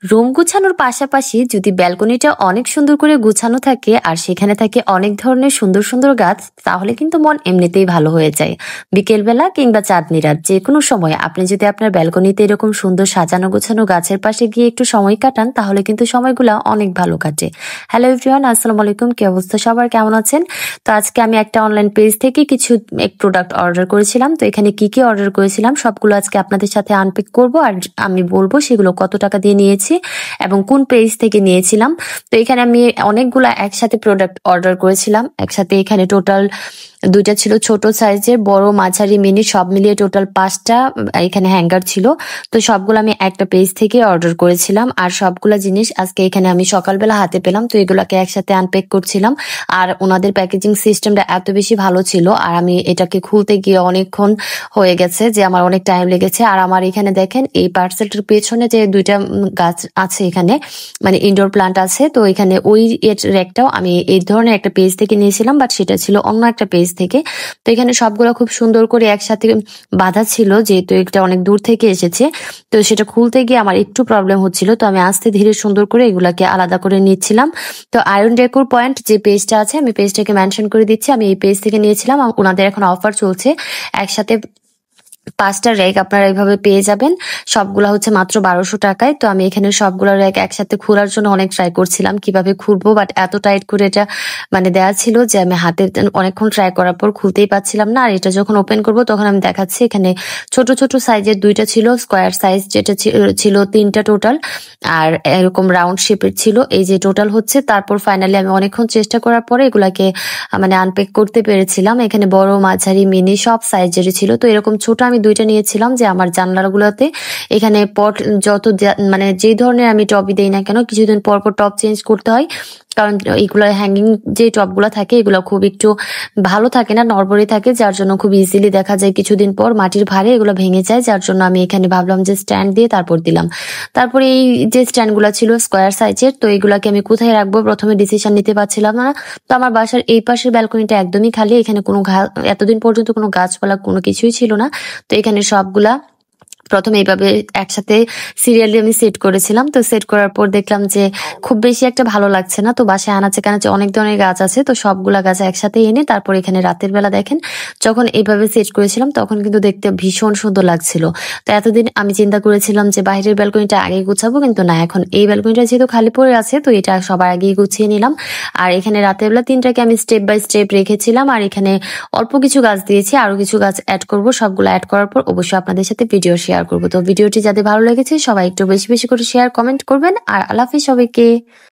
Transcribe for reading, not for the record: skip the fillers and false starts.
Room গুছানোর পাশাপাশি যদি ব্যালকনিটা অনেক সুন্দর করে গুছানো থাকে আর সেখানে থাকে অনেক ধরনের সুন্দর সুন্দর গাছ, তাহলে কিন্তু মন এমনিতেই ভালো হয়ে যায়। বিকেলবেলা কিংবা চাঁদনি রাত যে কোনো সময় আপনি যদি আপনার ব্যালকনিতে এরকম সুন্দর সাজানো গোছানো গাছের পাশে গিয়ে একটু সময় কাটান, তাহলে কিন্তু সময়গুলো অনেক ভালো কাটে। হ্যালো এভরিওয়ান, আসসালামু আলাইকুম। কি অবস্থা সবার, কেমন আছেন? তো আজকে আমি একটা অনলাইন পেজ থেকে কিছু এক প্রোডাক্ট অর্ডার করেছিলাম। তো এখানে কি কি অর্ডার করেছিলাম সবগুলো আজকে আপনাদের সাথে আনপ্যাক করব, আর আমি বলবো সেগুলো কত টাকা দিয়ে নিয়েছি এবং কোন পেজ থেকে নিয়েছিলাম। তো এখানে আমি অনেকগুলা একসাথে প্রোডাক্ট অর্ডার করেছিলাম একসাথে। এখানে টোটাল দুইটা ছিল ছোট সাইজের, বড় মাঝারি মিনি সব মিলিয়ে টোটাল 5টা এখানে হ্যাঙ্গার ছিল। তো সবগুলো আমি একটা পেজ থেকে অর্ডার করেছিলাম, আর সবগুলা জিনিস আজকে এখানে আমি সকালবেলা হাতে পেলাম। তো এগুলাকে একসাথে আনপ্যাক করছিলাম, আর ওনাদের প্যাকেজিং সিস্টেমটা এত বেশি ভালো ছিল, আর আমি এটাকে খুলতে গিয়ে অনেকক্ষণ হয়ে গেছে, যে আমার অনেক টাইম লেগেছে। আর আমার এখানে দেখেন এই পার্সেলটার পেছনে যে দুইটা গাছ আছে এখানে, মানে ইনডোর প্লান্ট আছে। তো এখানে ওই র্যাকটাও আমি এই ধরনের একটা পেজ থেকে নিয়েছিলাম, বাট সেটা ছিল অন্য একটা পেজ থেকে। তো এখানে সবগুলো খুব সুন্দর করে একসাথে বাঁধা ছিল, যেহেতু এটা অনেক দূর থেকে এসেছে। তো সেটা খুলতে গিয়ে আমার একটু প্রবলেম হচ্ছিল, তো আমি আস্তে ধীরে সুন্দর করে এগুলাকে আলাদা করে নিচ্ছিলাম। তো আয়রন ডেকোর পয়েন্ট যে পেজটা আছে, আমি পেজটাকে মেনশন করে দিচ্ছি, আমি এই পেজ থেকে নিয়েছিলাম। ওনাদের এখন অফার চলছে, একসাথে 5টা র্যাক আপনারা এইভাবে পেয়ে যাবেন। সবগুলা হচ্ছে মাত্র 1200 টাকায়। তো আমি এখানে সবগুলা র্যাক একসাথে খোলার জন্য অনেক ট্রাই করছিলাম কিভাবে খুলবো, বাট এত টাইট করে এটা মানে দেওয়া ছিল যে আমি হাতে অনেকক্ষণ ট্রাই করার পর খুলতেই পারছিলাম না। আর এটা যখন ওপেন করব তখন আমি দেখাচ্ছি এখানে ছোট ছোট সাইজের দুইটা ছিল, স্কোয়ার সাইজ যেটা ছিল 3টা টোটাল, আর এরকম রাউন্ড শেপের ছিল। এই যে টোটাল হচ্ছে। তারপর ফাইনালি আমি অনেকক্ষণ চেষ্টা করার পরে এগুলাকে মানে আনপ্যাক করতে পেরেছিলাম। এখানে বড় মাঝারি মিনি সব সাইজেরই ছিল। তো এরকম ছোট আমি দুইটা নিয়েছিলাম, যে আমার জানলাগুলোতে এখানে পট যত মানে যেই ধরনের আমি টবই দেই না কেন, কিছুদিন পর পর টপ চেঞ্জ করতে হয়, কারণ এইগুলো হ্যাঙ্গিং যে টপগুলো থাকে এগুলো খুব একটু ভালো থাকে না, নড়বড়ে থাকে, যার জন্য খুব ইজিলি দেখা যায় কিছুদিন পর মাটির ভারে এগুলো ভেঙে যায়। যার জন্য আমি এখানে ভাবলাম যে স্ট্যান্ড দিয়ে তারপর দিলাম। তারপরে এই যে স্ট্যান্ডগুলো ছিল স্কোয়ার সাইজের, তো এগুলাকে আমি কোথায় রাখবো প্রথমে ডিসিশন নিতে পারছিলাম না। তো আমার বাসার এই পাশের ব্যালকনিটা একদমই খালি, এখানে কোনো এতদিন পর্যন্ত কোনো গাছপালা কোনো কিছুই ছিল না। তো এখানে সবগুলা প্রথমে এইভাবে একসাথে সিরিয়ালি আমি সেট করেছিলাম। তো সেট করার পর দেখলাম যে খুব বেশি একটা ভালো লাগছে না। তো বাসায় আনাচে কানাচে অনেক ধরনের গাছ আছে, তো সবগুলা গাছ একসাথে এনে তারপর এখানে রাতের বেলা দেখেন যখন এইভাবে সেট করেছিলাম তখন কিন্তু দেখতে ভীষণ সুন্দর লাগছিল। তো এতদিন আমি চিন্তা করেছিলাম যে বাইরের ব্যালকনিটা আগে গুছাবো, কিন্তু না, এখন এই ব্যালকনিটা যেহেতু খালি পড়ে আছে তো এটা সবার আগেই গুছিয়ে নিলাম। আর এখানে রাতের বেলা 3টাকে আমি স্টেপ বাই স্টেপ রেখেছিলাম, আর এখানে অল্প কিছু গাছ দিয়েছি, আরো কিছু গাছ অ্যাড করব। সবগুলো অ্যাড করার পর অবশ্যই আপনাদের সাথে ভিডিও শেয়ার করবো। তো ভিডিওটি যাদের ভালো লেগেছে সবাই একটু বেশি বেশি করে শেয়ার কমেন্ট করবেন, আর আল্লাহ হাফেজ সবাইকে।